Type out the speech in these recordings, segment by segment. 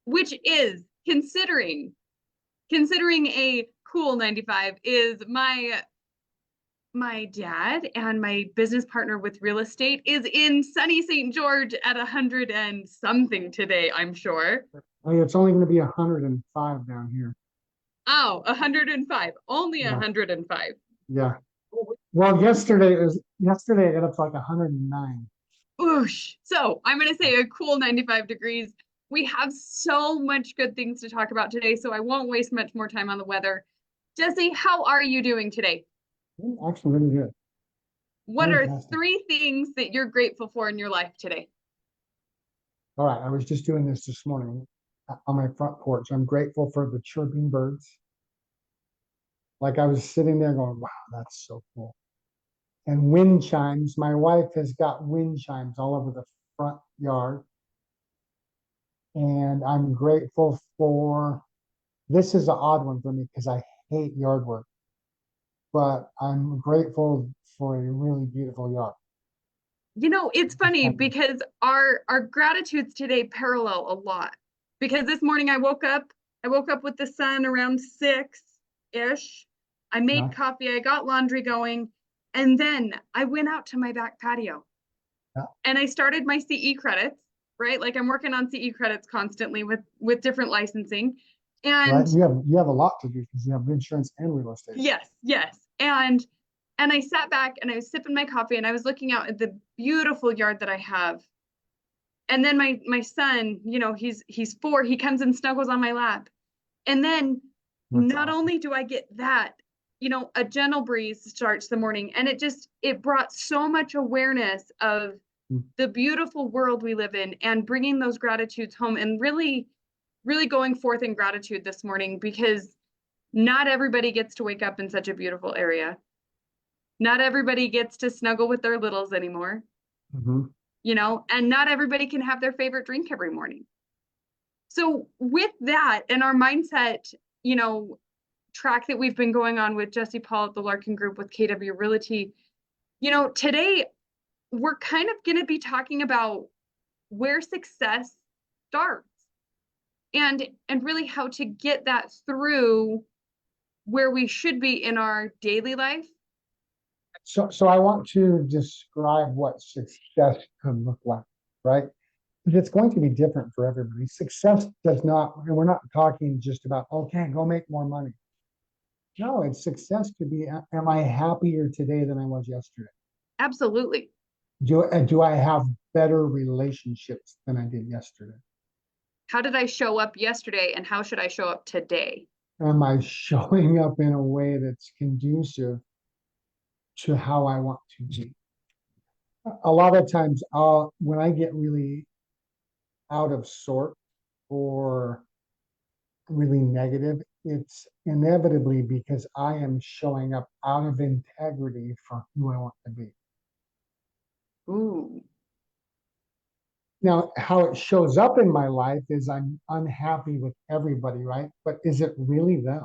which is considering a cool 95 is my dad and my business partner with real estate is in sunny St. George at 100 and something today, I'm sure. Oh, yeah, it's only going to be 105 down here. Oh, 105. Only Yeah, 105. yeah. Well, yesterday it got up to like 109. Oosh. So I'm going to say a cool 95 degrees. We have so much good things to talk about today, so I won't waste much more time on the weather. Jesse, how are you doing today? Actually, really good. What are Fantastic. three things that you're grateful for in your life today? All right, I was just doing this morning on my front porch. I'm grateful for the chirping birds. Like I was sitting there going, wow, that's so cool. And wind chimes. My wife has got wind chimes all over the front yard. And I'm grateful for this is an odd one for me because I hate yard work, but I'm grateful for a really beautiful yard. It's funny because our gratitudes today parallel a lot. Because this morning I woke up with the sun around 6-ish. I made Yeah, coffee, I got laundry going, and then I went out to my back patio yeah. and I started my CE credits, right? Like I'm working on CE credits constantly with different licensing. Right. And You have a lot to do because you have insurance and real estate. yes, yes. And I sat back and I was sipping my coffee and I was looking out at the beautiful yard that I have. And then my son, he's 4, he comes and snuggles on my lap. And then That's not awesome. only do I get that, a gentle breeze starts the morning and it brought so much awareness of Mm. the beautiful world we live in and bringing those gratitudes home and really really going forth in gratitude this morning because not everybody gets to wake up in such a beautiful area. Not everybody gets to snuggle with their littles anymore, Hmm. and not everybody can have their favorite drink every morning. So, with that and our mindset, you know, track that we've been going on with Jesse Paul at the Larkin Group with KW Realty, today we're kind of going to be talking about where success starts and really how to get that through where we should be in our daily life. So I want to describe what success could look like, right? But it's going to be different for everybody. Success does not, and we're not talking just about, okay, go make more money. No, it's success to be, am I happier today than I was yesterday? Absolutely. Do I have better relationships than I did yesterday? How did I show up yesterday and how should I show up today? Am I showing up in a way that's conducive to how I want to be? A lot of times, when I get really out of sort or really negative, it's inevitably because I am showing up out of integrity for who I want to be. Ooh. Now, how it shows up in my life is I'm unhappy with everybody, right? But is it really them?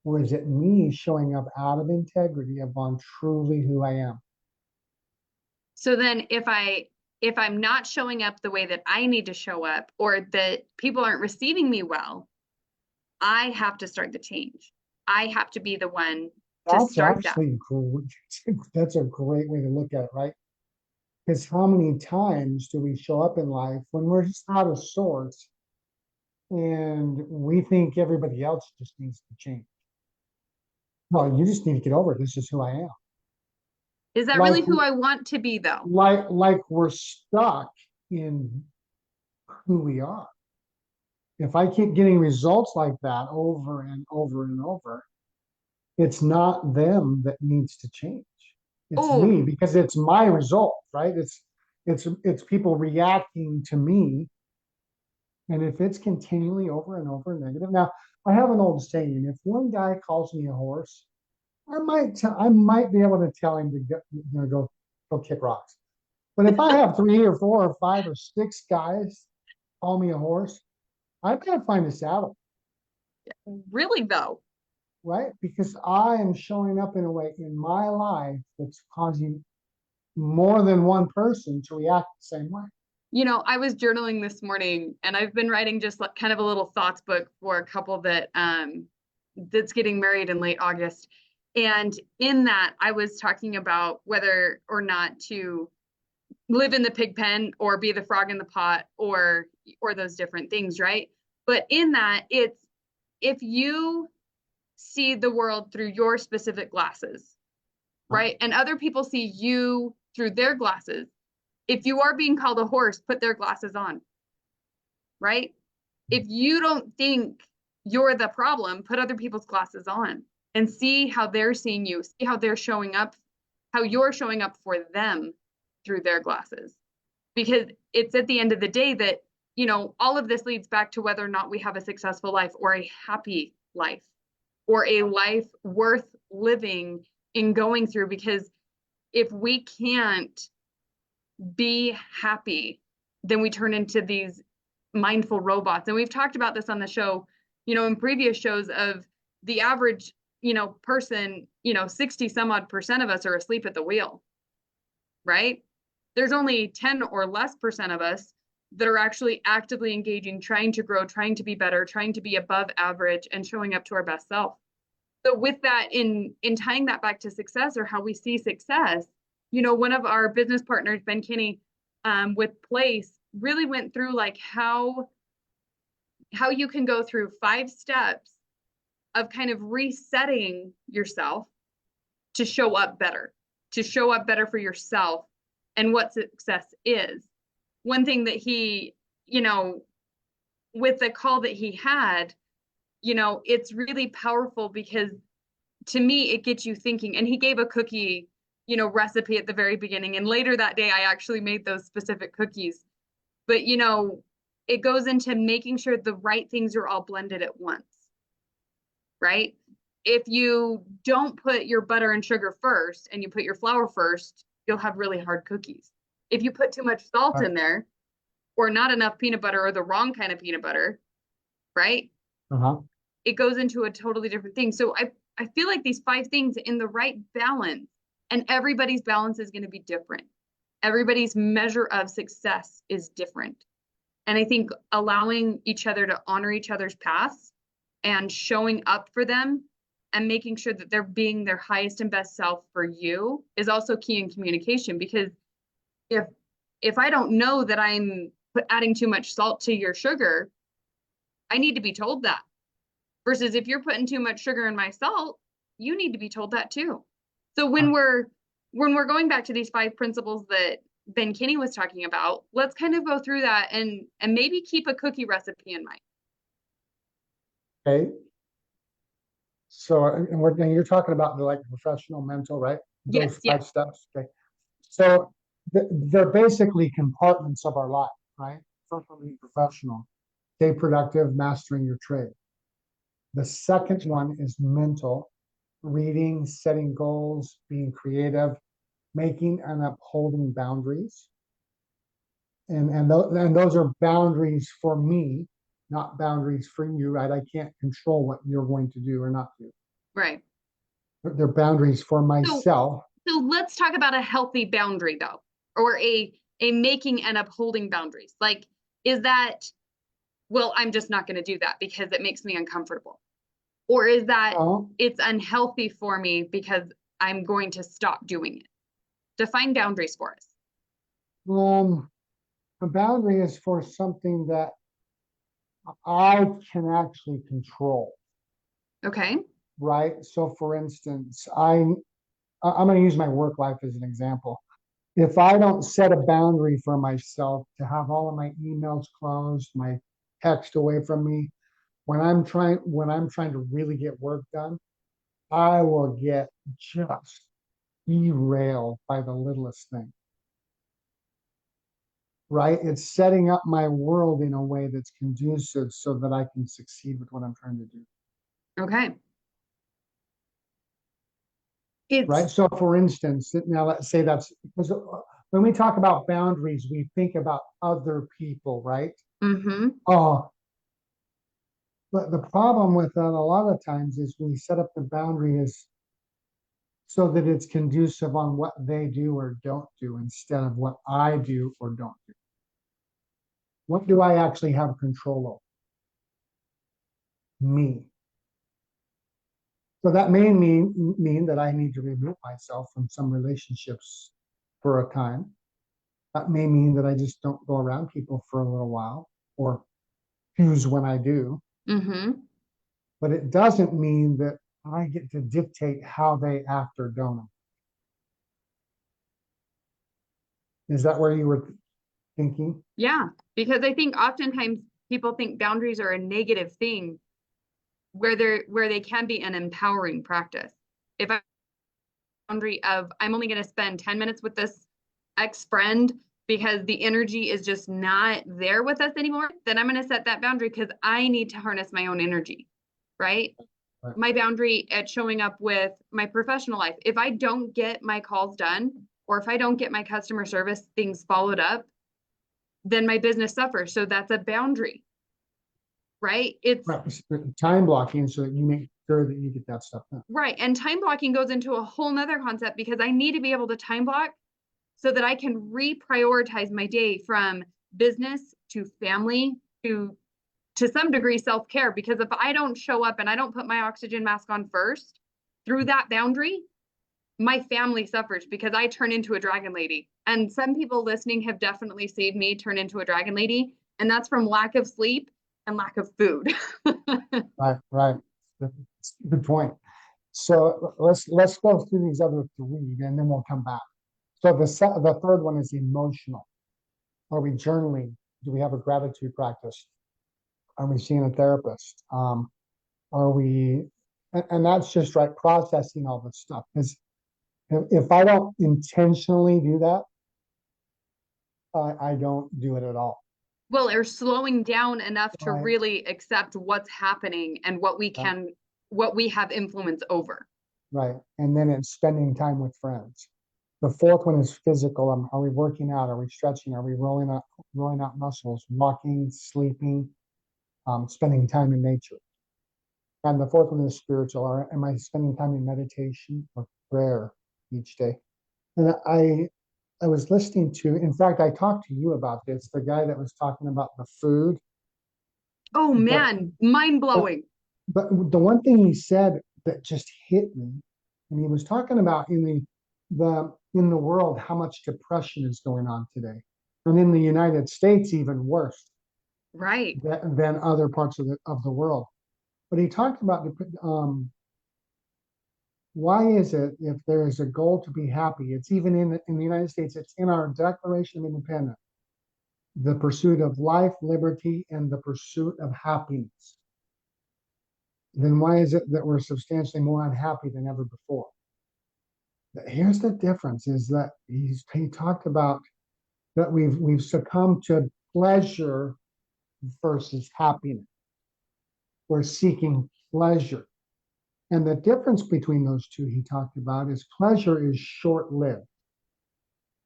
Or is it me showing up out of integrity upon truly who I am? So then if I'm not showing up the way that I need to show up or that people aren't receiving me well, I have to start the change. I have to be the one to That's start that. actually great. That's a great way to look at it, right? Because how many times do we show up in life when we're just out of sorts and we think everybody else just needs to change? Well, you just need to get over it. This is who I am. Is that Like really who I want to be though? like we're stuck in who we are. If I keep getting results like that over and over and over, it's not them that needs to change. It's Oh, me because it's my result, right? It's people reacting to me. And if it's continually over and over negative, now I have an old saying: if one guy calls me a horse, I might be able to tell him to go kick rocks. But if I have 3 or 4 or 5 or 6 guys call me a horse, I've got to find a saddle, really though? right? Because I am showing up in a way in my life that's causing more than one person to react the same way. I was journaling this morning and I've been writing just like kind of a little thoughts book for a couple that's getting married in late August. And in that, I was talking about whether or not to live in the pig pen or be the frog in the pot or those different things, right? But in that, it's if you see the world through your specific glasses, right? And other people see you through their glasses. If you are being called a horse, put their glasses on, right? If you don't think you're the problem, put other people's glasses on and see how they're seeing you, see how they're showing up, how you're showing up for them through their glasses. Because it's at the end of the day that, all of this leads back to whether or not we have a successful life or a happy life or a life worth living in going through. Because if we can't be happy, then we turn into these mindful robots. And we've talked about this on the show, in previous shows of the average, person, 60 some odd percent of us are asleep at the wheel, right? There's only 10 or less percent of us that are actually actively engaging, trying to grow, trying to be better, trying to be above average and showing up to our best self. So with that, in tying that back to success or how we see success, one of our business partners, Ben Kinney, with Place, really went through like how you can go through 5 steps of kind of resetting yourself to show up better for yourself and what success is. One thing that he, with the call that he had, it's really powerful because to me, it gets you thinking. And he gave a cookie, recipe at the very beginning. And later that day, I actually made those specific cookies. But, it goes into making sure the right things are all blended at once, right? If you don't put your butter and sugar first and you put your flour first, you'll have really hard cookies. If you put too much salt in there or not enough peanut butter or the wrong kind of peanut butter, right? It goes into a totally different thing. So I feel like these 5 things in the right balance, and everybody's balance is going to be different. Everybody's measure of success is different. And I think allowing each other to honor each other's paths and showing up for them and making sure that they're being their highest and best self for you is also key in communication. Because if I don't know that I'm adding too much salt to your sugar, I need to be told that. Versus if you're putting too much sugar in my salt, you need to be told that too. So when we're going back to these 5 principles that Ben Kinney was talking about, let's kind of go through that and maybe keep a cookie recipe in mind. Okay. So, and you're talking about the like professional, mental, right? Those Yes, 5 steps. Okay. So they're basically compartments of our life, right? Personal, professional, stay productive, mastering your trade. The second one is mental, reading, setting goals, being creative, making and upholding boundaries. And those are boundaries for me, not boundaries for you, right? I can't control what you're going to do or not do. Right. They're boundaries for myself. So let's talk about a healthy boundary though, or a making and upholding boundaries. Like, is that, well, I'm just not going to do that because it makes me uncomfortable? Or is that it's unhealthy for me because I'm going to stop doing it? Define boundaries for us. A boundary is for something that I can actually control. Okay. Right. So for instance, I'm going to use my work life as an example. If I don't set a boundary for myself to have all of my emails closed, my text away from me, when I'm trying to really get work done, I will get just derailed by the littlest thing. Right? It's setting up my world in a way that's conducive so that I can succeed with what I'm trying to do. Okay. Right. So for instance, now let's say that's because when we talk about boundaries, we think about other people, right? Mm-hmm. But the problem with that a lot of times is we set up the boundary is so that it's conducive on what they do or don't do instead of what I do or don't do. What do I actually have control over? Me. So that may mean that I need to remove myself from some relationships for a time. That may mean that I just don't go around people for a little while or choose when I do. Mm-hmm. But it doesn't mean that I get to dictate how they act or don't. Is that where you were thinking? Yeah, because I think oftentimes people think boundaries are a negative thing where they can be an empowering practice. If I boundary of I'm only going to spend 10 minutes with this ex-friend because the energy is just not there with us anymore, then I'm going to set that boundary because I need to harness my own energy, right? Right. My boundary at showing up with my professional life. If I don't get my calls done or if I don't get my customer service things followed up, then my business suffers. So that's a boundary, right? It's Right. Time blocking so that you make sure that you get that stuff done. right. And time blocking goes into a whole nother concept because I need to be able to time block so that I can reprioritize my day from business to family to some degree self-care. Because if I don't show up and I don't put my oxygen mask on first through that boundary, my family suffers because I turn into a dragon lady. And some people listening have definitely seen me turn into a dragon lady, and that's from lack of sleep and lack of food. Right, right. Good point. So let's go through these other three, and then we'll come back. So the third one is emotional. Are we journaling? Do we have a gratitude practice? Are we seeing a therapist? Are we, and that's just right, processing all this stuff. Because if I don't intentionally do that, I don't do it at all. Well, or slowing down enough to Right, really accept what's happening and right, what we have influence over. right. And then it's spending time with friends. The fourth one is physical. Are we working out? Are we stretching? Are we rolling out muscles, walking, sleeping, spending time in nature? And the fourth one is spiritual. Am I spending time in meditation or prayer each day? And I was listening to, in fact, I talked to you about this, the guy that was talking about the food, Oh but man, mind but blowing. but the one thing he said that just hit me, and he was talking about in the world how much depression is going on today, and in the United States even worse Right. than other parts of the world. But he talked about why is it if there is a goal to be happy, it's even in the United States, it's in our Declaration of Independence, the pursuit of life, liberty, and the pursuit of happiness, then why is it that we're substantially more unhappy than ever before? Here's the difference is that he talked about that we've succumbed to pleasure versus happiness. We're seeking pleasure. And the difference between those two he talked about is pleasure is short-lived.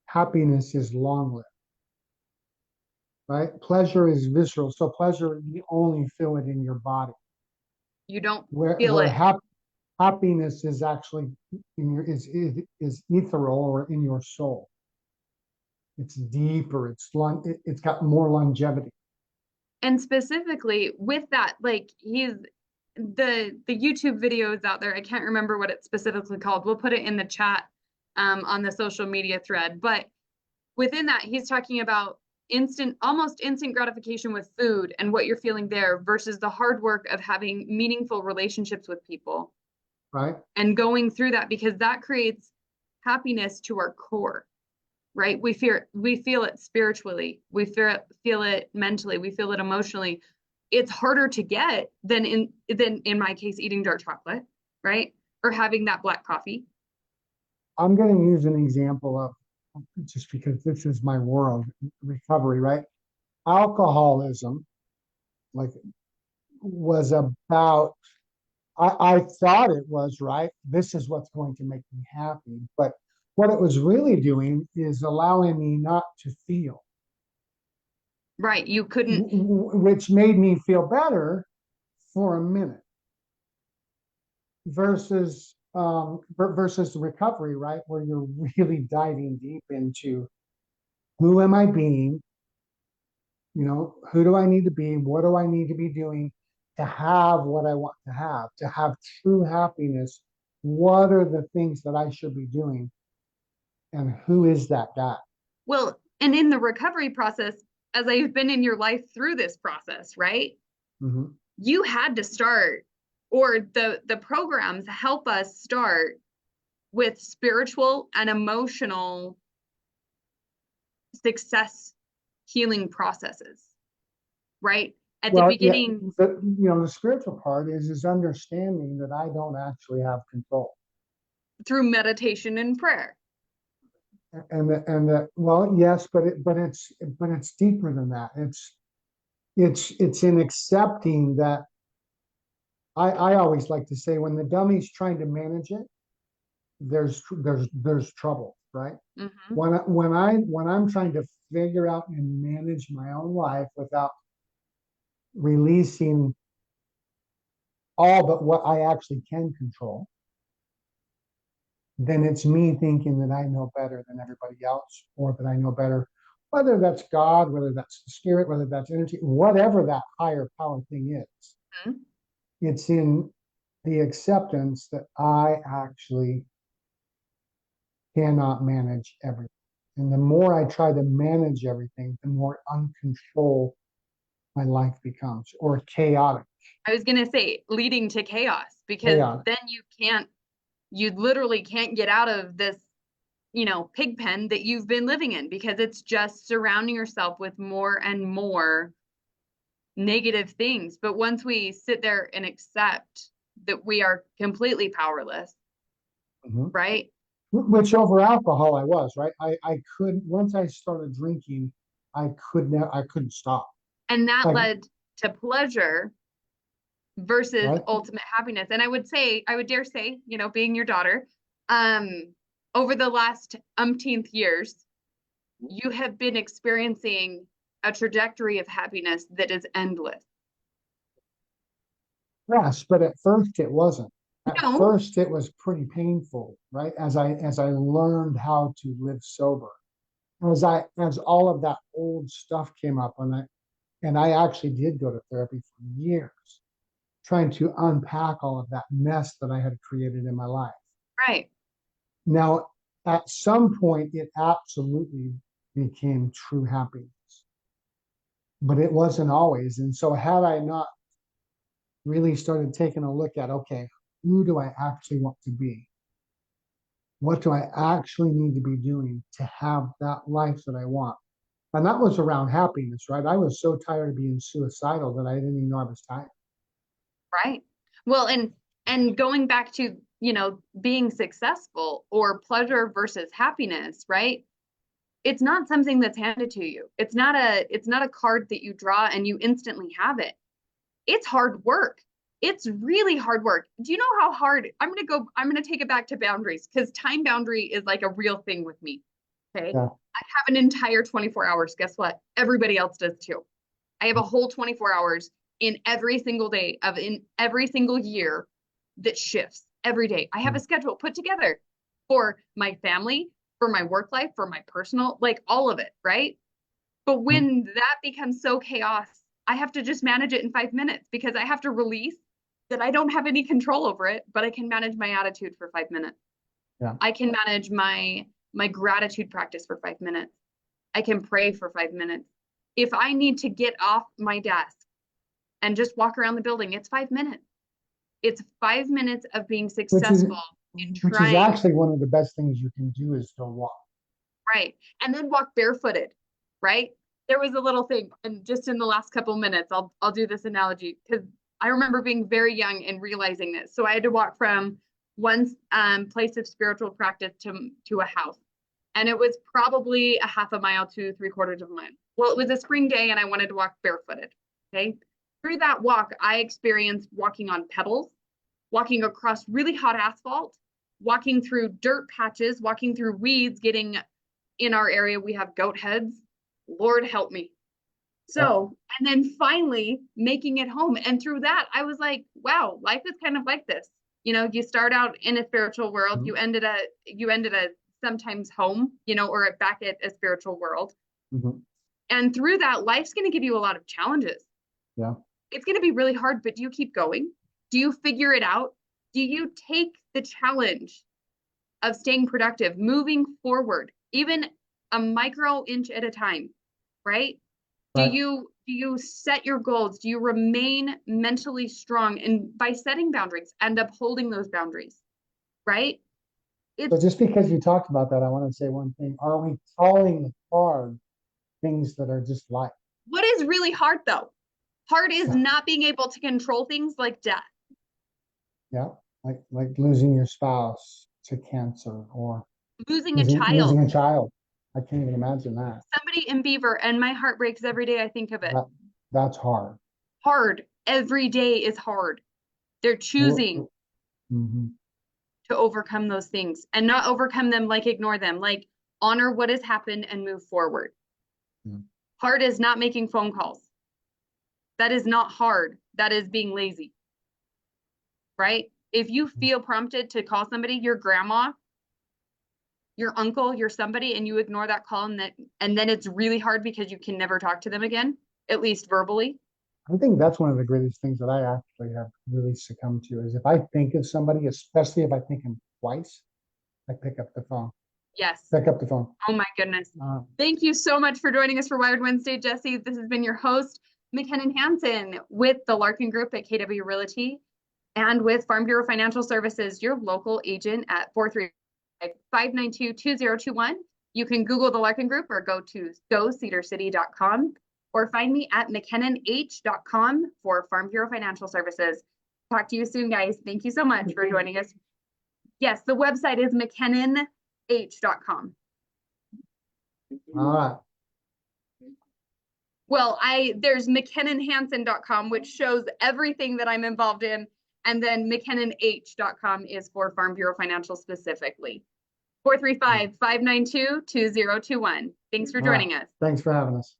Happiness is long-lived. Right? Pleasure is visceral. So pleasure, you only feel it in your body. You don't Where feel where it. happiness is actually in your is ethereal or in your soul. It's deeper. It's got more longevity. And specifically with that, like he's the YouTube videos out there. I can't remember what it's specifically called. We'll put it in the chat on the social media thread. But within that, he's talking about almost instant gratification with food and what you're feeling there versus the hard work of having meaningful relationships with people Right? and going through that because that creates happiness to our core, right? We feel it spiritually, feel it mentally, we feel it emotionally. It's harder to get than in my case eating dark chocolate, right? Or having that black coffee. I'm going to use an example of just because this is my world, recovery, right? Alcoholism, like, was about, I thought it was, right. This is what's going to make me happy. But what it was really doing is allowing me not to feel, Right. You couldn't. which made me feel better for a minute versus recovery, right? Where you're really diving deep into who am I being? Who do I need to be? What do I need to be doing to have what I want to have true happiness? What are the things that I should be doing? And who is that guy? Well, and in the recovery process, as I've been in your life through this process, right? Mhm. You had to start, or the programs help us start with spiritual and emotional success healing processes, right? At the Well, yeah, beginning, the spiritual part is understanding that I don't actually have control. through meditation and prayer. Well, yes, but it's deeper than that. It's in accepting that I always like to say when the dummy's trying to manage it, there's trouble, right? Mhm. When I'm trying to figure out and manage my own life without releasing all but what I actually can control, then it's me thinking that I know better than everybody else, or that I know better, whether that's God, whether that's the spirit, whether that's energy, whatever that higher power thing is. Mhm. It's in the acceptance that I actually cannot manage everything. And the more I try to manage everything, the more uncontrolled my life becomes, or chaotic. I was going to say leading to chaos, because Chaotic. then you literally can't get out of this, pig pen that you've been living in, because it's just surrounding yourself with more and more negative things. But once we sit there and accept that we are completely powerless, Mhm. right? Which over alcohol I was, right? I couldn't, once I started drinking, I couldn't stop. And that Like, led to pleasure versus right? ultimate happiness. And I would dare say, being your daughter, um, over the last umpteenth years, you have been experiencing a trajectory of happiness that is endless. Yes, but at first it wasn't. At No, first it was pretty painful, right? As I learned how to live sober. As all of that old stuff came up, and I actually did go to therapy for years, trying to unpack all of that mess that I had created in my life. right. Now, at some point, it absolutely became true happiness, but it wasn't always. And so, had I not really started taking a look at, okay, who do I actually want to be? What do I actually need to be doing to have that life that I want? And that was around happiness, right? I was so tired of being suicidal that I didn't even know I was tired. Right. Well, and going back to, being successful, or pleasure versus happiness, right? It's not something that's handed to you. It's not a card that you draw and you instantly have it. It's hard work. It's really hard work. Do you know how hard? I'm going to take it back to boundaries, because time boundary is like a real thing with me. Okay? Yeah. I have an entire 24 hours. Guess what? Everybody else does too. I have a whole 24 hours in every single day of in every single year that shifts every day. I have a schedule put together for my family, for my work life, for my personal, like all of it, right? But when that becomes so chaos, I have to just manage it in 5 minutes, because I have to release that I don't have any control over it, but I can manage my attitude for 5 minutes. Yeah. I can manage my gratitude practice for 5 minutes. I can pray for 5 minutes. If I need to get off my desk and just walk around the building, it's 5 minutes. It's 5 minutes of being Which is successful in which is trying, actually one of the best things you can do is to walk. right? And then walk barefooted, right? There was a little thing, and just in the last couple minutes, I'll do this analogy, because I remember being very young and realizing this. So I had to walk from one place of spiritual practice to a house, and it was probably a half a mile to three-quarters of a mile. Well, it was a spring day, and I wanted to walk barefooted. Okay, through that walk, I experienced walking on pebbles, walking across really hot asphalt, walking through dirt patches, walking through weeds, getting in our area, we have goat heads. Lord help me. Yeah. So, and then finally making it home. And through that, I was like, wow, life is kind of like this. You start out in a spiritual world, Mhm. you ended a sometimes home, or back at a spiritual world. Mhm. And through that, life's going to give you a lot of challenges. Yeah. It's going to be really hard, but do you keep going? Do you figure it out? Do you take the challenge of staying productive, moving forward, even a micro inch at a time, right? Right. Do you set your goals? Do you remain mentally strong? And by setting boundaries and upholding those boundaries, right? So just because you talked about that, I want to say one thing. Are we calling hard things that are just life? What is really hard though? Hard is not being able to control things like death. Yeah. Like losing your spouse to cancer or Losing a losing child. a child. I can't even imagine that. Somebody in Beaver, and my heart breaks every day I think of it. That's hard. Hard. Every day is hard. They're choosing Mhm. to overcome those things and not overcome them like ignore them, like honor what has happened and move forward. Yeah. Hard is not making phone calls. That is not hard. That is being lazy. Right? If you feel prompted to call somebody, your grandma, your uncle, your somebody, and you ignore that call and then it's really hard because you can never talk to them again, at least verbally. I think that's one of the greatest things that I actually have really succumbed to is if I think of somebody, especially if I think them twice, I pick up the phone. Yes. Pick up the phone. Oh my goodness. Thank you so much for joining us for Wired Wednesday, Jesse. This has been your host, McKinnon Hansen, with the Larkin Group at KW Realty and with Farm Bureau Financial Services, your local agent at 435-592-2021. You can Google the Larkin Group or go to gocedarcity.com or find me at mckinnonh.com for Farm Bureau Financial Services. Talk to you soon, guys. Thank you so much for joining us. Yes, the website is mckinnonh.com. All right. Well, there's mckinnonhansen.com, which shows everything that I'm involved in. And then mckinnonh.com is for Farm Bureau Financial specifically. 435-592-2021. Thanks for joining us. Thanks for having us.